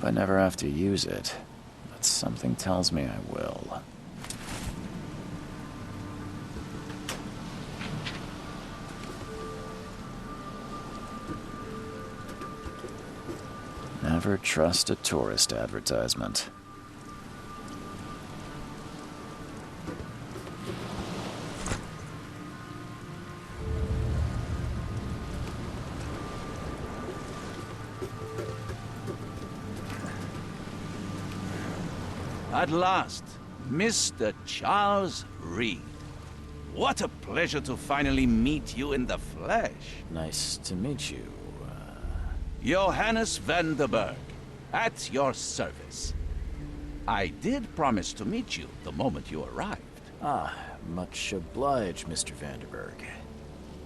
Hope I never have to use it, but something tells me I will. Never trust a tourist advertisement. At last, Mr. Charles Reed. What a pleasure to finally meet you in the flesh. Nice to meet you. Johannes van der Berg, at your service. I did promise to meet you the moment you arrived. Ah, much obliged, Mr. Vanderberg.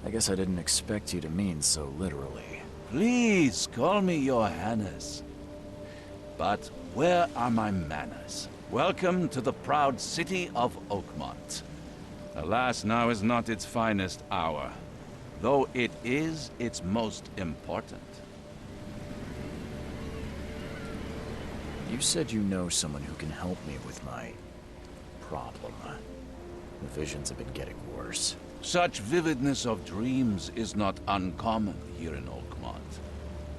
I guess I didn't expect you to mean so literally. Please call me Johannes. But where are my manners? Welcome to the proud city of Oakmont. Alas, now is not its finest hour, though it is its most important. You said you know someone who can help me with my problem. The visions have been getting worse. Such vividness of dreams is not uncommon here in Oakmont.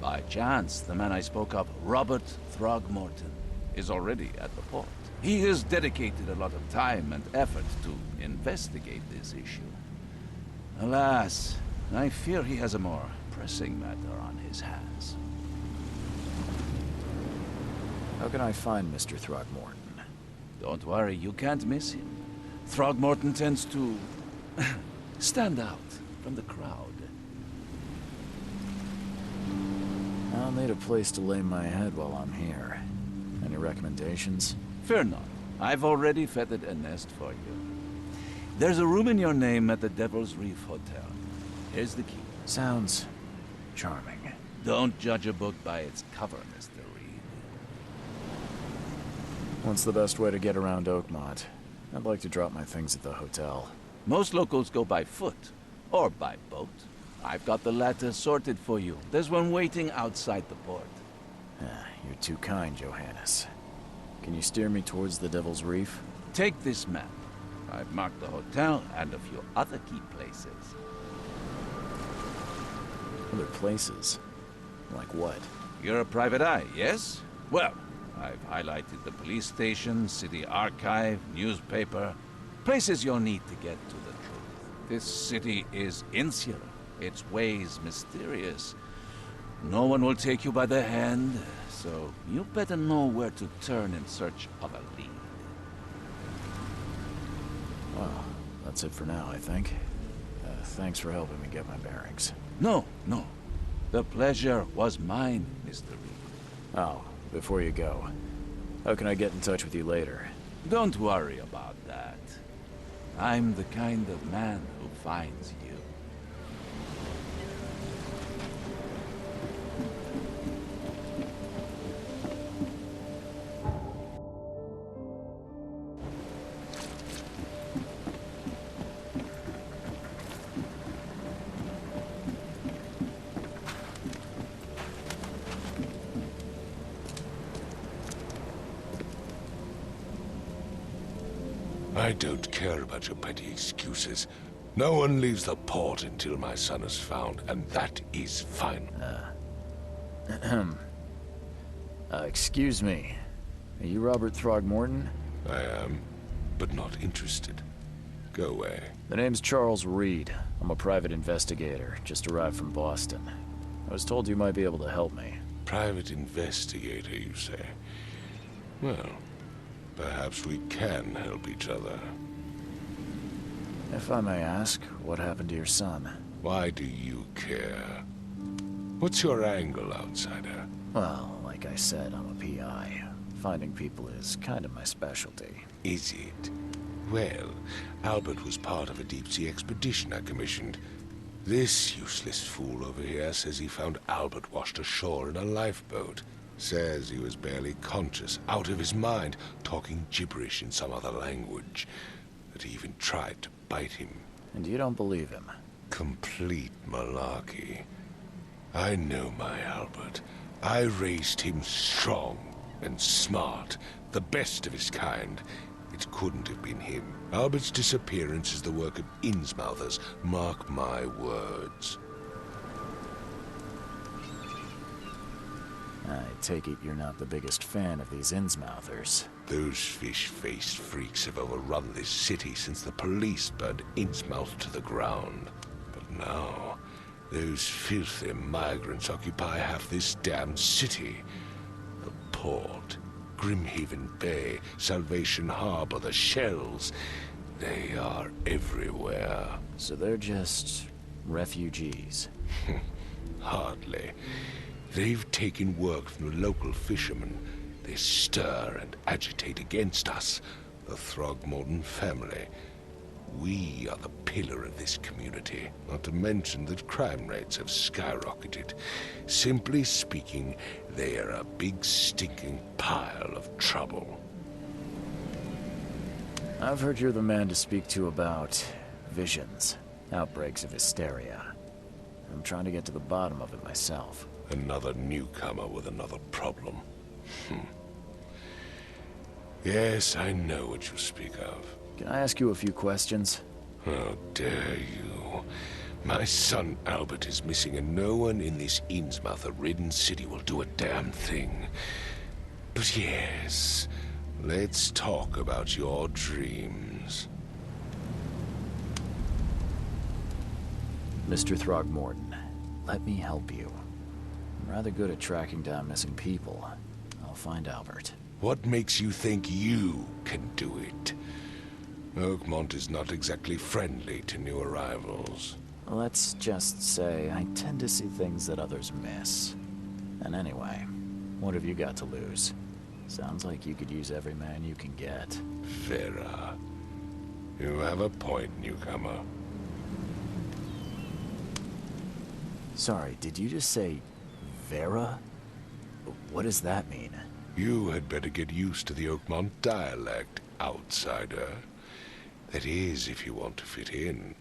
By chance, the man I spoke of, Robert Throgmorton, is already at the port. He has dedicated a lot of time and effort to investigate this issue. Alas, I fear he has a more pressing matter on his hands. How can I find Mr. Throgmorton? Don't worry, you can't miss him. Throgmorton tends to stand out from the crowd. I'll need a place to lay my head while I'm here. Any recommendations? Fear not. I've already feathered a nest for you. There's a room in your name at the Devil's Reef Hotel. Here's the key. Sounds charming. Don't judge a book by its cover, Mr. Reed. What's the best way to get around Oakmont? I'd like to drop my things at the hotel. Most locals go by foot, or by boat. I've got the latter sorted for you. There's one waiting outside the port. You're too kind, Johannes. Can you steer me towards the Devil's Reef? Take this map. I've marked the hotel and a few other key places. Other places? Like what? You're a private eye, yes? Well, I've highlighted the police station, city archive, newspaper, places you'll need to get to the truth. This city is insular, its ways mysterious. No one will take you by the hand, so you better know where to turn in search of a lead. Well, that's it for now, I think. Thanks for helping me get my bearings. No. The pleasure was mine, Mr. Reed. Oh, before you go, how can I get in touch with you later? Don't worry about that. I'm the kind of man who finds you. I don't care about your petty excuses. No one leaves the port until my son is found, and that is final. Excuse me. Are you Robert Throgmorton? I am, but not interested. Go away. The name's Charles Reed. I'm a private investigator, just arrived from Boston. I was told you might be able to help me. Private investigator, you say? Well, perhaps we can help each other. If I may ask, what happened to your son? Why do you care? What's your angle, outsider? Well, like I said, I'm a PI. Finding people is kind of my specialty. Is it? Well, Albert was part of a deep-sea expedition I commissioned. This useless fool over here says he found Albert washed ashore in a lifeboat. Says he was barely conscious, out of his mind, talking gibberish in some other language. That he even tried to bite him. And you don't believe him? Complete malarkey. I know my Albert. I raised him strong and smart, the best of his kind. It couldn't have been him. Albert's disappearance is the work of Innsmouthers, mark my words. I take it you're not the biggest fan of these Innsmouthers. Those fish-faced freaks have overrun this city since the police burned Innsmouth to the ground. But now, those filthy migrants occupy half this damn city. The port, Grimhaven Bay, Salvation Harbor, the shells. They are everywhere. So they're just refugees. Hardly. They've taken work from the local fishermen. They stir and agitate against us, the Throgmorton family. We are the pillar of this community, not to mention that crime rates have skyrocketed. Simply speaking, they are a big stinking pile of trouble. I've heard you're the man to speak to about visions, outbreaks of hysteria. I'm trying to get to the bottom of it myself. Another newcomer with another problem. Yes, I know what you speak of. Can I ask you a few questions? How dare you? My son Albert is missing, and no one in this Innsmouth-ridden city will do a damn thing. But yes, let's talk about your dreams. Mr. Throgmorton, let me help you. I'm rather good at tracking down missing people. I'll find Albert. What makes you think you can do it? Oakmont is not exactly friendly to new arrivals. Let's just say I tend to see things that others miss. And anyway, what have you got to lose? Sounds like you could use every man you can get. Vera, you have a point, newcomer. Sorry, did you just say Vera? What does that mean? You had better get used to the Oakmont dialect, outsider. That is, if you want to fit in.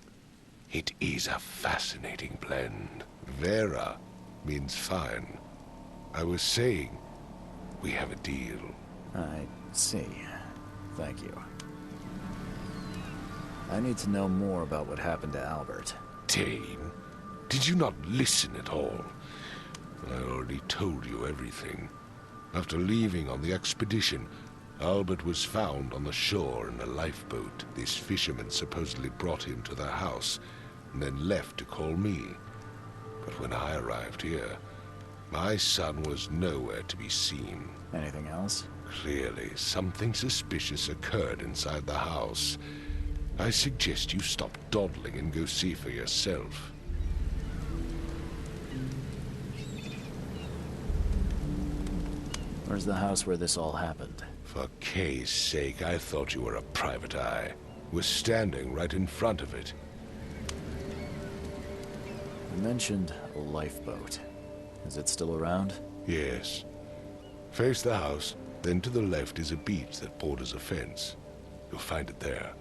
It is a fascinating blend. Vera means fine. I was saying, we have a deal. I see. Thank you. I need to know more about what happened to Albert. Dane, did you not listen at all? I already told you everything. After leaving on the expedition, Albert was found on the shore in a lifeboat. This fisherman supposedly brought him to their house, and then left to call me. But when I arrived here, my son was nowhere to be seen. Anything else? Clearly, something suspicious occurred inside the house. I suggest you stop dawdling and go see for yourself. Where's the house where this all happened? For Kay's sake, I thought you were a private eye. We're standing right in front of it. You mentioned a lifeboat. Is it still around? Yes. Face the house, then to the left is a beach that borders a fence. You'll find it there.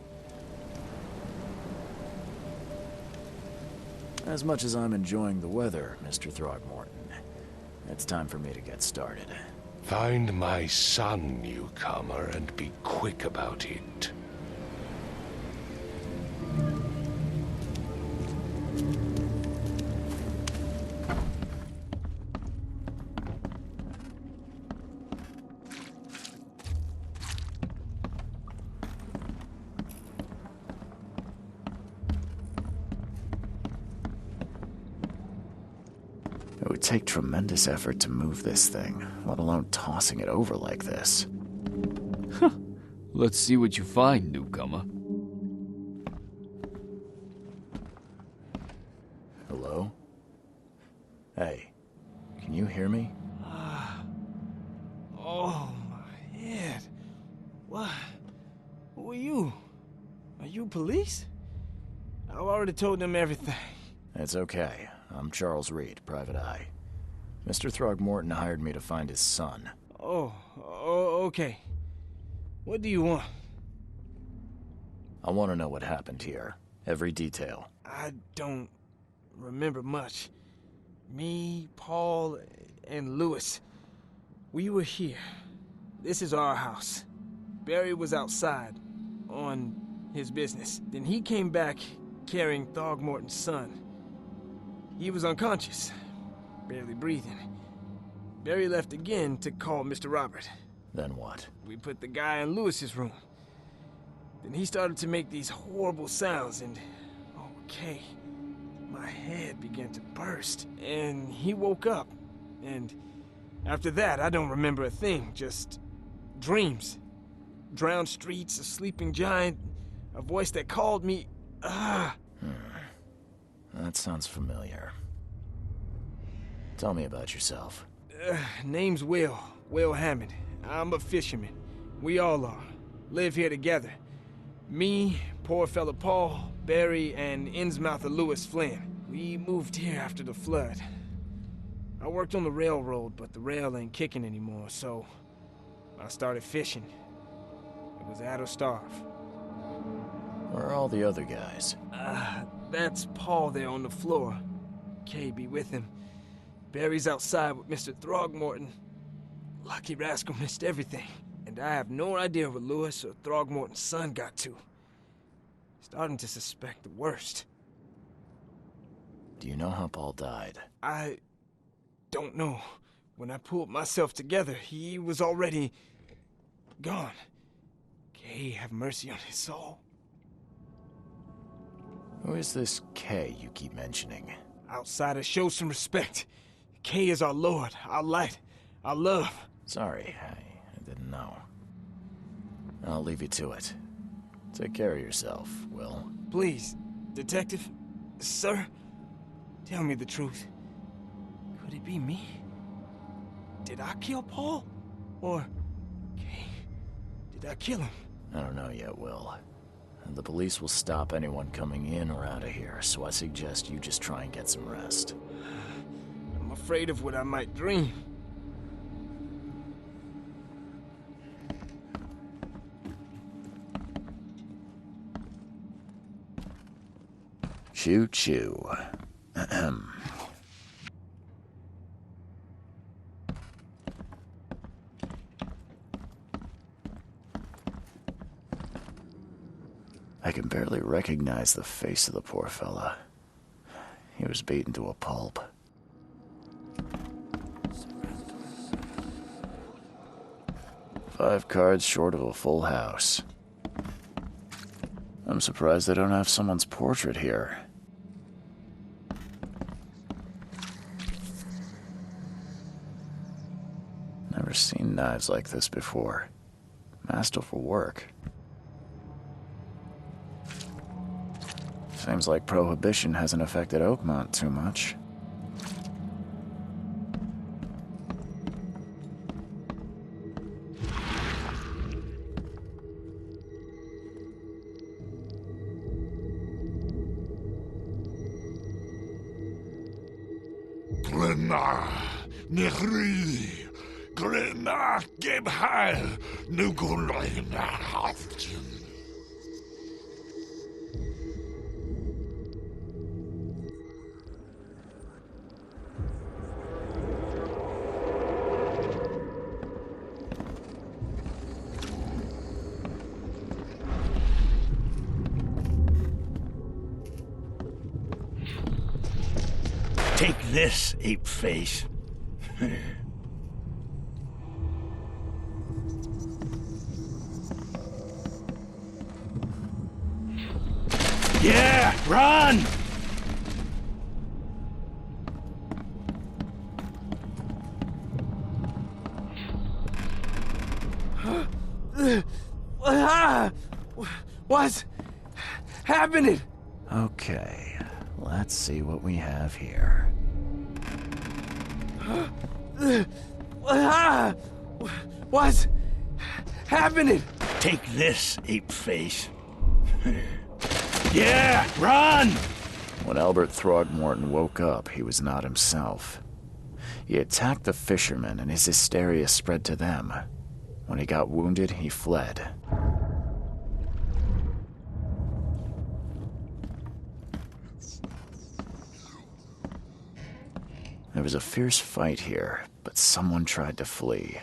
As much as I'm enjoying the weather, Mr. Throgmorton, it's time for me to get started. Find my son, newcomer, and be quick about it. It would take tremendous effort to move this thing, let alone tossing it over like this. Let's see what you find, newcomer. Hello? Hey, can you hear me? Oh, my head. What? Who are you? Are you police? I've already told them everything. It's okay. I'm Charles Reed, Private Eye. Mr. Throgmorton hired me to find his son. Oh, okay. What do you want? I want to know what happened here. Every detail. I don't remember much. Me, Paul, and Lewis, we were here. This is our house. Barry was outside on his business. Then he came back carrying Throgmorton's son. He was unconscious, barely breathing. Barry left again to call Mr. Robert. Then what? We put the guy in Lewis's room. Then he started to make these horrible sounds and... okay, my head began to burst. And he woke up. And after that, I don't remember a thing, just dreams. Drowned streets, a sleeping giant, a voice that called me... That sounds familiar. Tell me about yourself. Name's Will Hammond. I'm a fisherman. We all are. Live here together. Me, poor fella Paul, Barry, and Innsmouther Lewis Flynn. We moved here after the flood. I worked on the railroad, but the rail ain't kicking anymore, so I started fishing. It was add or starve. Where are all the other guys? That's Paul there on the floor. Kay be with him. Barry's outside with Mr. Throgmorton. Lucky rascal missed everything. And I have no idea where Lewis or Throgmorton's son got to. Starting to suspect the worst. Do you know how Paul died? I don't know. When I pulled myself together, he was already gone. Kay have mercy on his soul. Who is this Kay you keep mentioning? Outsiders, show some respect. Kay is our lord, our light, our love. Sorry, I didn't know. I'll leave you to it. Take care of yourself, Will. Please, detective, sir, tell me the truth. Could it be me? Did I kill Paul? Or Kay? Did I kill him? I don't know yet, Will. The police will stop anyone coming in or out of here, so I suggest you just try and get some rest. I'm afraid of what I might dream. Choo-choo. Ahem. I can barely recognize the face of the poor fella. He was beaten to a pulp. Five cards short of a full house. I'm surprised they don't have someone's portrait here. Never seen knives like this before. Masterful work. Seems like Prohibition hasn't affected Oakmont too much. Glenna, Nechri, Glenna, Gebhal, Nugulina, Haftin. Take this, ape face. Yeah, run! What's happening? Okay, let's see what we have here. What's happening? Take this, ape face. Yeah, run! When Albert Throgmorton woke up, he was not himself. He attacked the fishermen, and his hysteria spread to them. When he got wounded, he fled. There was a fierce fight here, but someone tried to flee.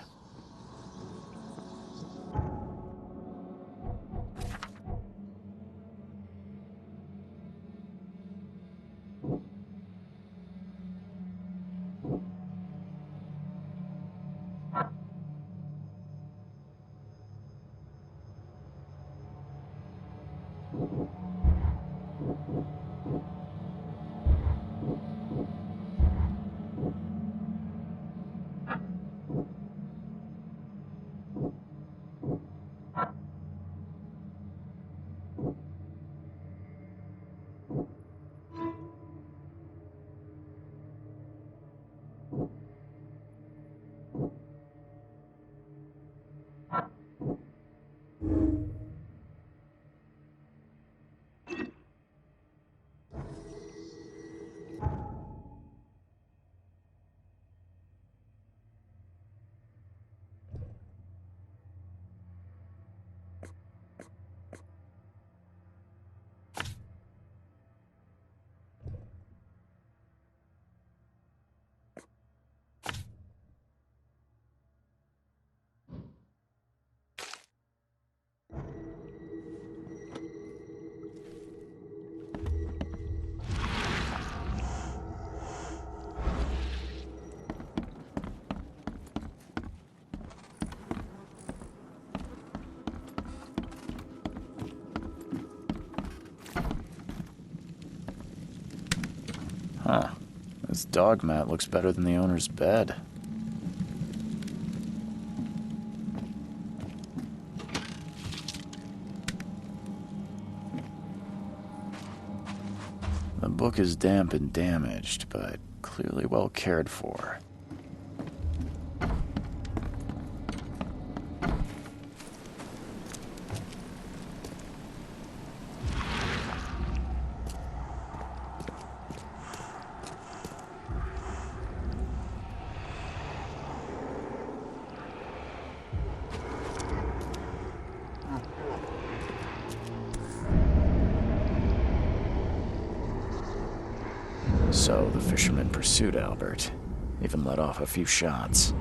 Huh. This dog mat looks better than the owner's bed. The book is damp and damaged, but clearly well cared for. So the fisherman pursued Albert, even let off a few shots.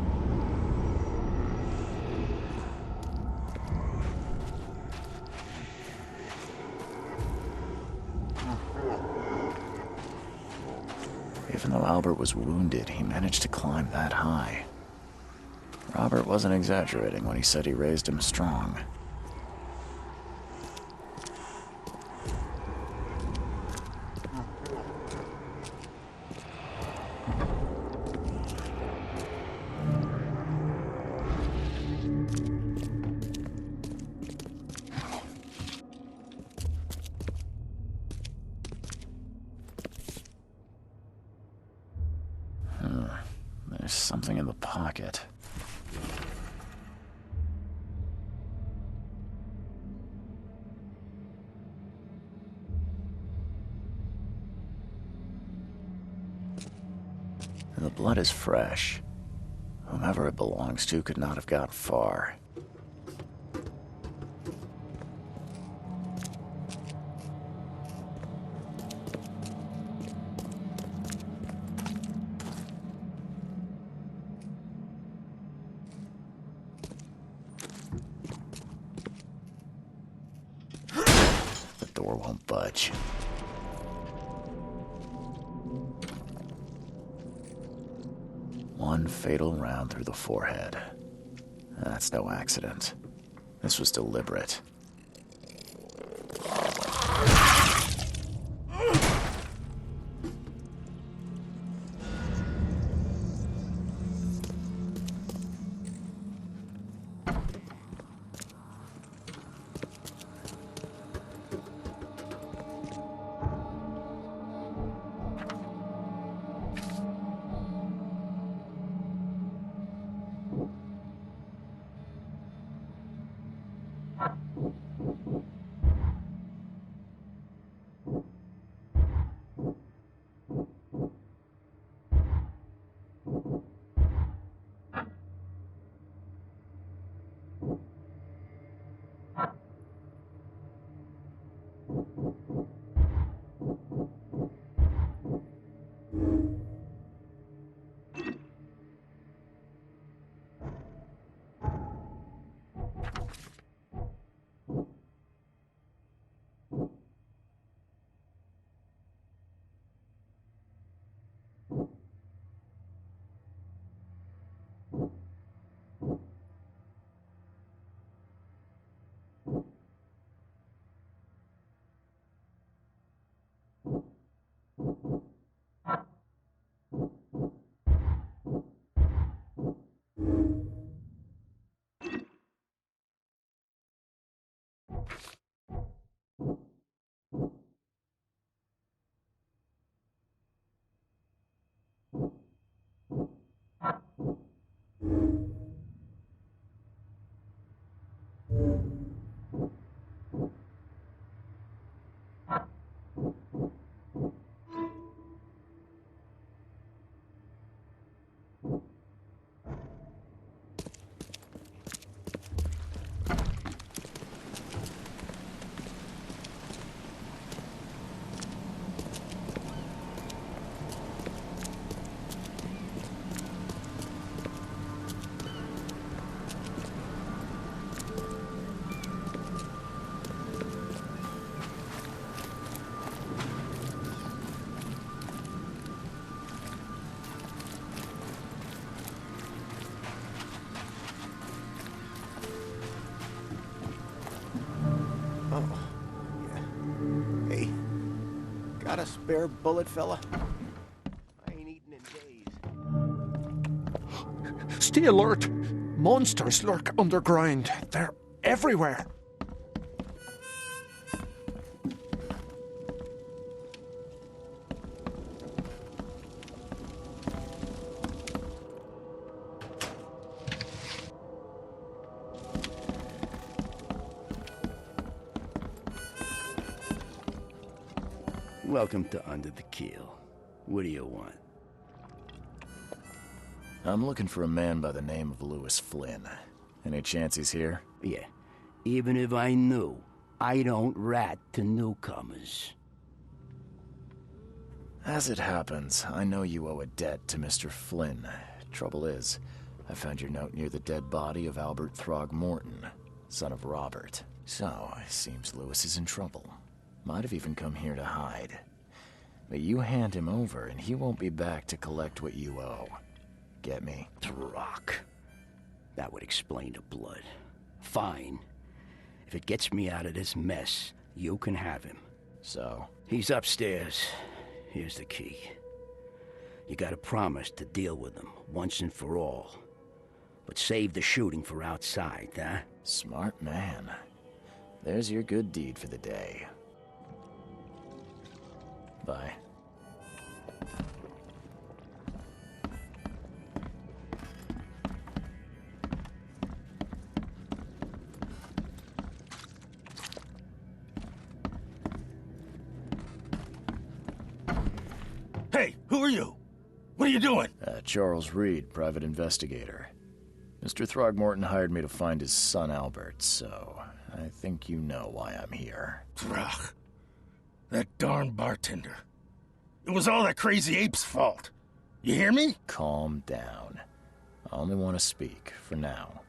Even though Albert was wounded, he managed to climb that high. Robert wasn't exaggerating when he said he raised him strong. There's something in the pocket. The blood is fresh. Whomever it belongs to could not have got far. The door won't budge. One fatal round through the forehead. That's no accident. This was deliberate. Oh, yeah. Hey, got a spare bullet, fella? I ain't eaten in days. Stay alert! Monsters lurk underground. They're everywhere. Welcome to Under the Keel. What do you want? I'm looking for a man by the name of Lewis Flynn. Any chance he's here? Yeah, even if I knew, I don't rat to newcomers. As it happens, I know you owe a debt to Mr. Flynn. Trouble is, I found your note near the dead body of Albert Throgmorton, son of Robert. So, it seems Lewis is in trouble. Might have even come here to hide. But you hand him over and he won't be back to collect what you owe. Get me? Throck. That would explain the blood. Fine. If it gets me out of this mess, you can have him. So? He's upstairs. Here's the key. You gotta promise to deal with him, once and for all. But save the shooting for outside, huh? Smart man. There's your good deed for the day. Bye. Hey, who are you? What are you doing? Charles Reed, private investigator. Mr. Throgmorton hired me to find his son Albert, so I think you know why I'm here. Throck. That darn bartender. It was all that crazy ape's fault. You hear me? Calm down. I only want to speak, for now.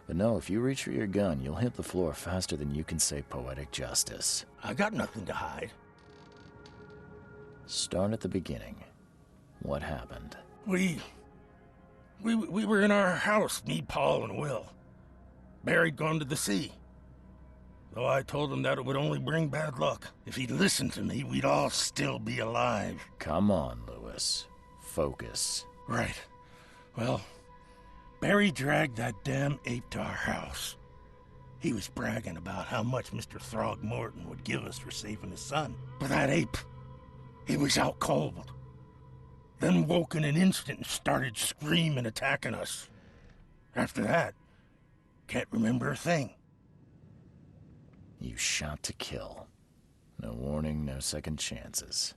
But no, if you reach for your gun, you'll hit the floor faster than you can say poetic justice. I got nothing to hide. Start at the beginning. What happened? We were in our house, me, Paul, and Will. Barry'd gone to the sea. Though I told him that it would only bring bad luck. If he'd listened to me, we'd all still be alive. Come on, Lewis. Focus. Right. Well, Barry dragged that damn ape to our house. He was bragging about how much Mr. Throgmorton would give us for saving his son. But that ape, he was out cold. Then woke in an instant and started screaming, attacking us. After that, can't remember a thing. You shot to kill. No warning, no second chances.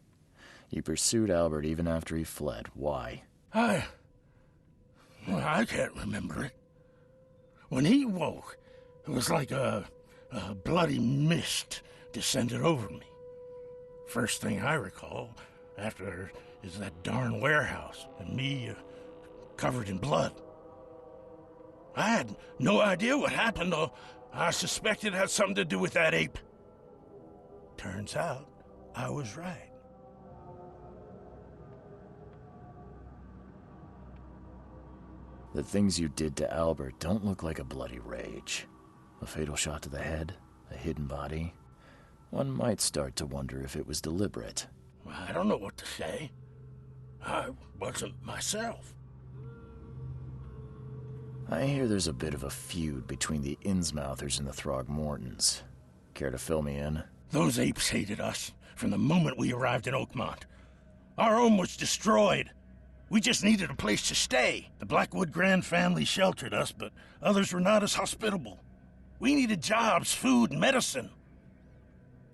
You pursued Albert even after he fled. Why? I can't remember it. When he woke, it was like a bloody mist descended over me. First thing I recall after is that darn warehouse and me covered in blood. I had no idea what happened, though. I suspected it had something to do with that ape. Turns out, I was right. The things you did to Albert don't look like a bloody rage. A fatal shot to the head, a hidden body. One might start to wonder if it was deliberate. I don't know what to say. I wasn't myself. I hear there's a bit of a feud between the Innsmouthers and the Throgmortons. Care to fill me in? Those apes hated us from the moment we arrived in Oakmont. Our home was destroyed. We just needed a place to stay. The Blackwood Grand family sheltered us, but others were not as hospitable. We needed jobs, food, and medicine.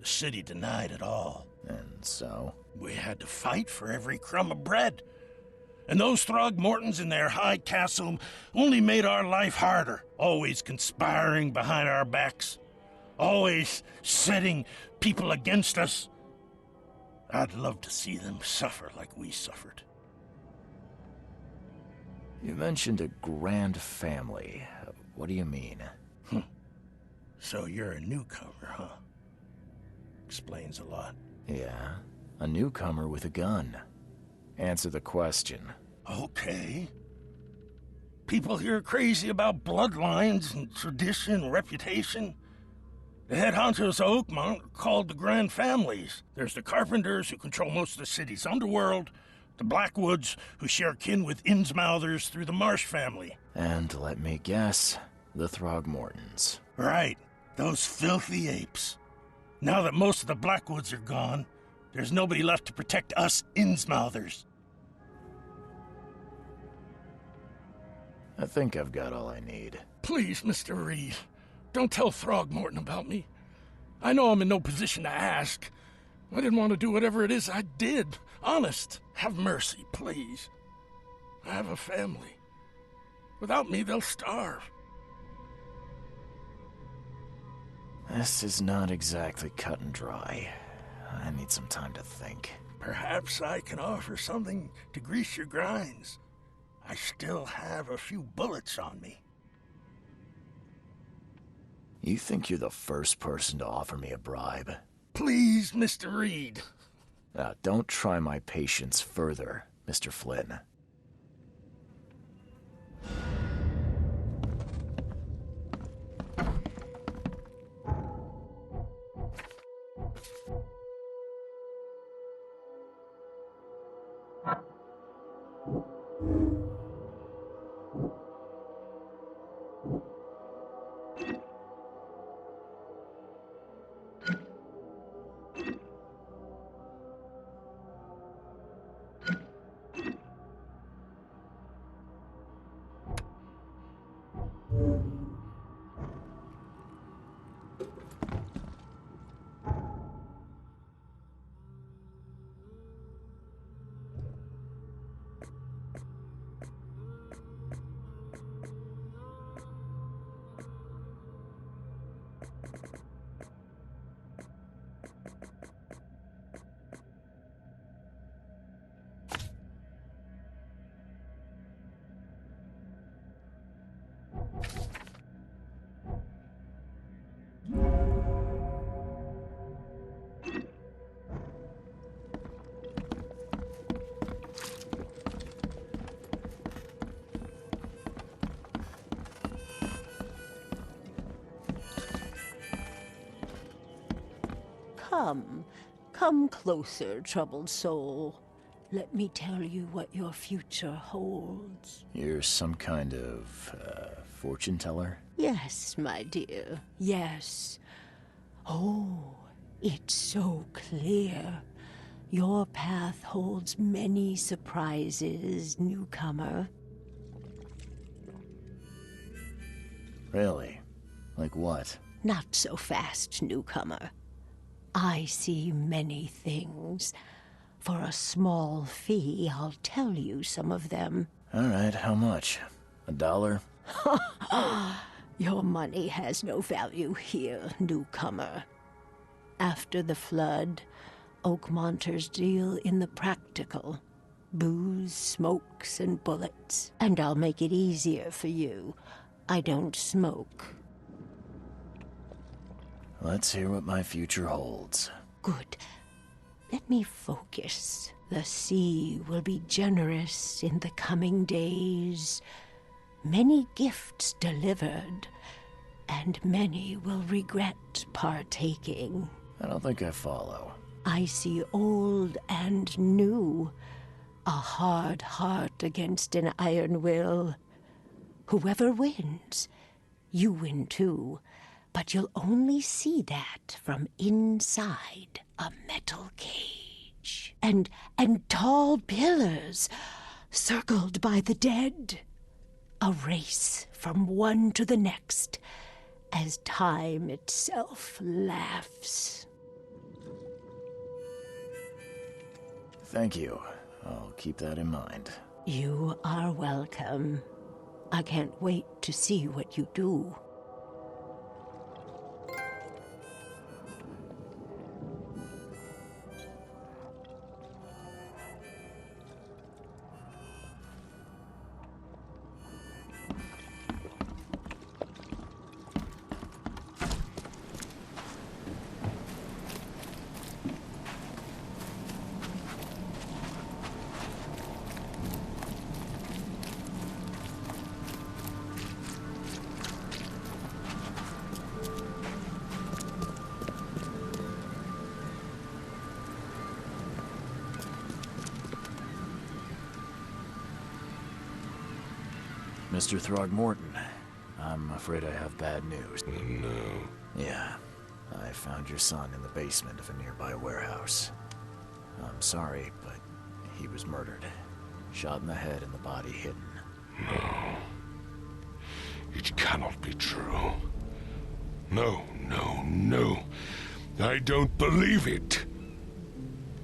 The city denied it all. And so? We had to fight for every crumb of bread. And those Throgmortons in their high castle only made our life harder, always conspiring behind our backs, always setting people against us. I'd love to see them suffer like we suffered. You mentioned a grand family. What do you mean? So you're a newcomer, huh? Explains a lot. Yeah, a newcomer with a gun. Answer the question. Okay. People here are crazy about bloodlines and tradition and reputation. The head honchos of Oakmont are called the Grand Families. There's the Carpenters, who control most of the city's underworld, the Blackwoods, who share kin with Innsmouthers through the Marsh family. And let me guess, the Throgmortons. Right, those filthy apes. Now that most of the Blackwoods are gone, there's nobody left to protect us Innsmouthers. I think I've got all I need. Please, Mr. Reed, don't tell Throgmorton about me. I know I'm in no position to ask. I didn't want to do whatever it is I did. Honest, have mercy, please. I have a family. Without me, they'll starve. This is not exactly cut and dry. I need some time to think. Perhaps I can offer something to grease your grinds. I still have a few bullets on me. You think you're the first person to offer me a bribe? Please, Mr. Reed. Don't try my patience further, Mr. Flynn. Come closer, troubled soul. Let me tell you what your future holds. You're some kind of, fortune teller? Yes, my dear, yes. Oh, it's so clear. Your path holds many surprises, newcomer. Really? Like what? Not so fast, newcomer. I see many things. For a small fee, I'll tell you some of them. All right, how much? $1? Your money has no value here, newcomer. After the flood, Oakmonters deal in the practical. Booze, smokes, and bullets. And I'll make it easier for you. I don't smoke. Let's hear what my future holds. Good. Let me focus. The sea will be generous in the coming days. Many gifts delivered, and many will regret partaking. I don't think I follow. I see old and new. A hard heart against an iron will. Whoever wins, you win too. But you'll only see that from inside a metal cage. And tall pillars circled by the dead. A race from one to the next as time itself laughs. Thank you. I'll keep that in mind. You are welcome. I can't wait to see what you do. Mr. Throgmorton, I'm afraid I have bad news. No. Yeah, I found your son in the basement of a nearby warehouse. I'm sorry, but he was murdered. Shot in the head and the body hidden. No. It cannot be true. No, no, no. I don't believe it.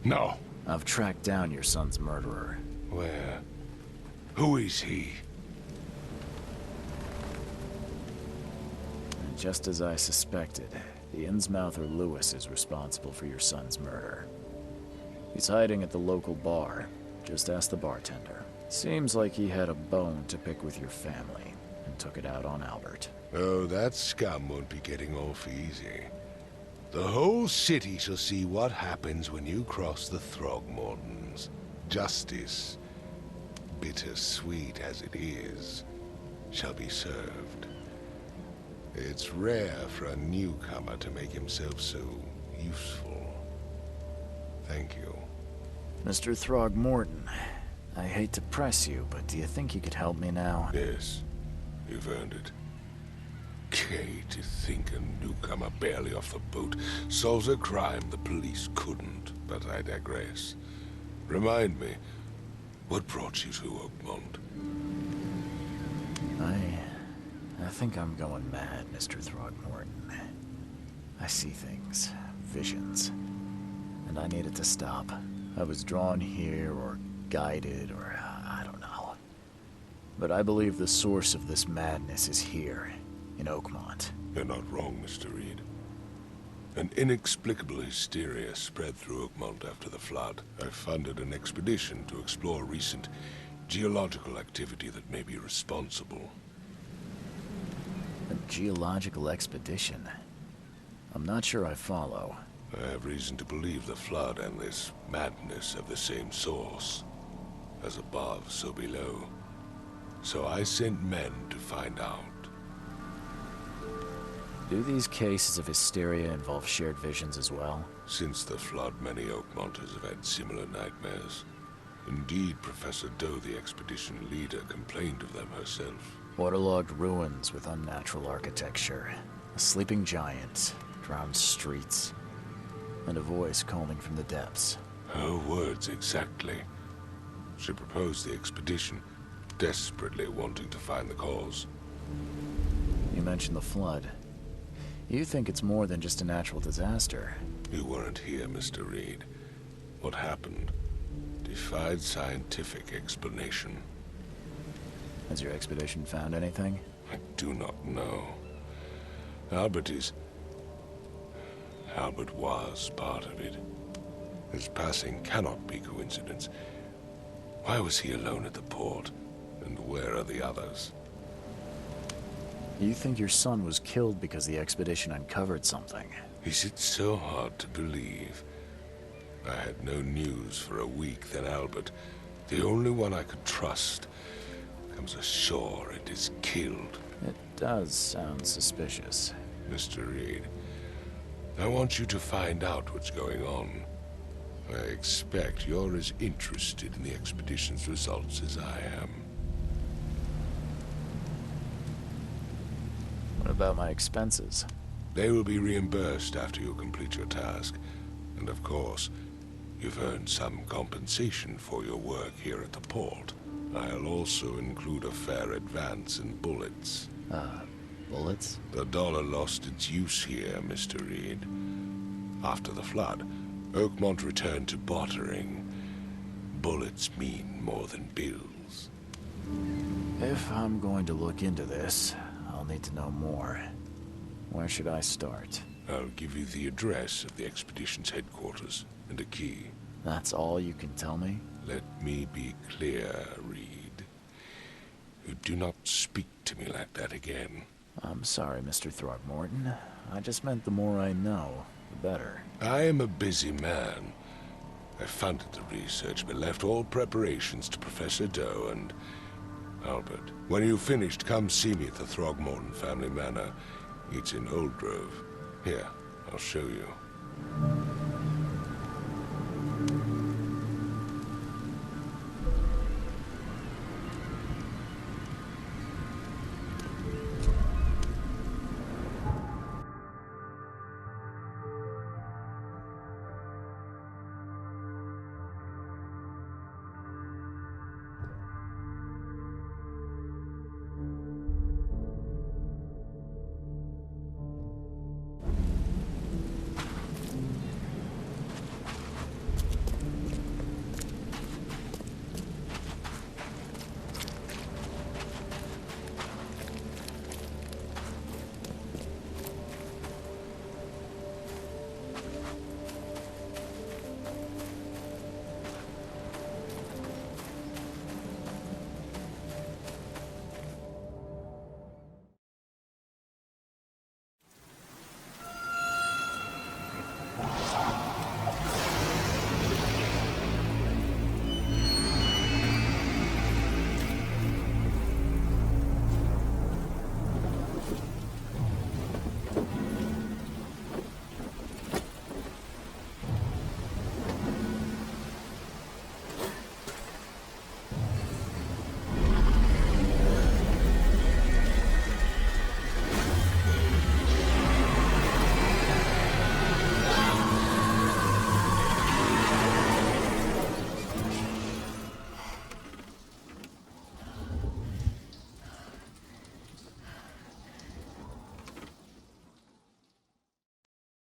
No. I've tracked down your son's murderer. Where? Who is he? And just as I suspected, the Innsmouther Lewis is responsible for your son's murder. He's hiding at the local bar. Just ask the bartender. Seems like he had a bone to pick with your family, and took it out on Albert. Oh, that scum won't be getting off easy. The whole city shall see what happens when you cross the Throgmortons. Justice, bittersweet as it is, shall be served. It's rare for a newcomer to make himself so useful. Thank you. Mr. Throgmorton, I hate to press you, but do you think you could help me now? Yes, you've earned it. Kay, to think a newcomer barely off the boat solves a crime the police couldn't, but I digress. Remind me, what brought you to Oakmont? I think I'm going mad, Mr. Throgmorton. I see things, visions, and I need it to stop. I was drawn here, or guided, or I don't know. But I believe the source of this madness is here, in Oakmont. You're not wrong, Mr. Reed. An inexplicable hysteria spread through Oakmont after the flood. I funded an expedition to explore recent geological activity that may be responsible. A geological expedition? I'm not sure I follow. I have reason to believe the flood and this madness have the same source. As above, so below. So I sent men to find out. Do these cases of hysteria involve shared visions as well? Since the flood, many Oakmonters have had similar nightmares. Indeed, Professor Doe, the expedition leader, complained of them herself. Waterlogged ruins with unnatural architecture, a sleeping giant, drowned streets, and a voice calling from the depths. Her words exactly. She proposed the expedition, desperately wanting to find the cause. You mentioned the flood. You think it's more than just a natural disaster? You weren't here, Mr. Reed. What happened defied scientific explanation. Has your expedition found anything? I do not know. Albert was part of it. His passing cannot be coincidence. Why was he alone at the port? And where are the others? You think your son was killed because the expedition uncovered something? Is it so hard to believe? I had no news for a week, then Albert, the only one I could trust, comes ashore and is killed. It does sound suspicious. Mr. Reed, I want you to find out what's going on. I expect you're as interested in the expedition's results as I am. What about my expenses? They will be reimbursed after you complete your task. And of course, you've earned some compensation for your work here at the port. I'll also include a fair advance in bullets. Bullets? The dollar lost its use here, Mr. Reed. After the flood, Oakmont returned to bartering. Bullets mean more than bills. If I'm going to look into this, I'll need to know more. Where should I start? I'll give you the address of the expedition's headquarters and a key. That's all you can tell me? Let me be clear, Reed. You do not speak to me like that again. I'm sorry, Mr. Throgmorton. I just meant the more I know, the better. I am a busy man. I funded the research, but left all preparations to Professor Doe and Albert. When you've finished, come see me at the Throgmorton family manor. It's in Old Grove. Here, I'll show you.